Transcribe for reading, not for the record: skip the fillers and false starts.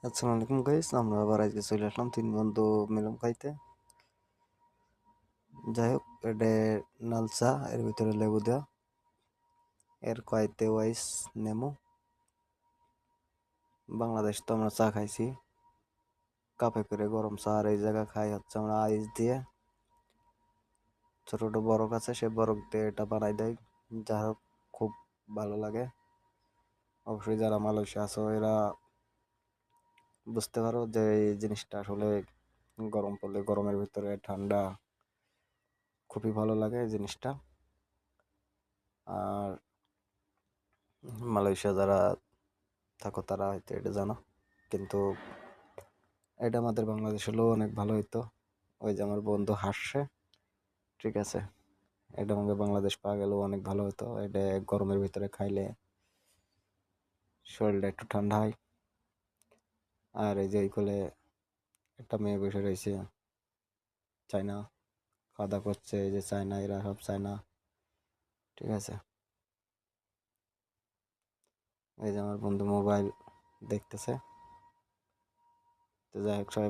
আসসালামু আলাইকুম গাইস, আমরা আবার আজকে চলে আসলাম তিন বন্ধু মিলন খাইতে। যাই হোক, এটা লাল চা, এর ভিতরে লেবু দেওয়া, এর কয়েতে ওয়াইস নেমু। বাংলাদেশ তো আমরা চা খাইছি কাপে করে গরম চা, আর এই জায়গা খাই হচ্ছে আমরা আইস দিয়ে। ছোট ছোট বরফ আছে, সে বরফ দিয়ে এটা বানাই দেয়। যাই হোক, খুব ভালো লাগে। অবশ্যই যারা মালয়েশিয়া আছো এরা বুঝতে পারো যে এই জিনিসটা আসলে গরম পড়লে গরমের ভিতরে ঠান্ডা খুবই ভালো লাগে এই জিনিসটা। আর মালয়েশিয়া যারা থাকো তারা হয়তো এটা জানো, কিন্তু এটা আমাদের বাংলাদেশ হলেও অনেক ভালো হইতো। ওই যে আমার বন্ধু হাসছে, ঠিক আছে, এটা আমাকে বাংলাদেশ পাওয়া গেলেও অনেক ভালো হতো। এটা গরমের ভিতরে খাইলে শরীরটা একটু ঠান্ডা হয়। আর এই যে এই কোলে একটা মেয়ে বসে রয়েছে, চায়না, খাওয়া দাওয়া করছে। এই যে চায়না, এরা সব চায়না, ঠিক আছে। এই যে আমার বন্ধু মোবাইল দেখতেছে। তো যাই হোক, সবাই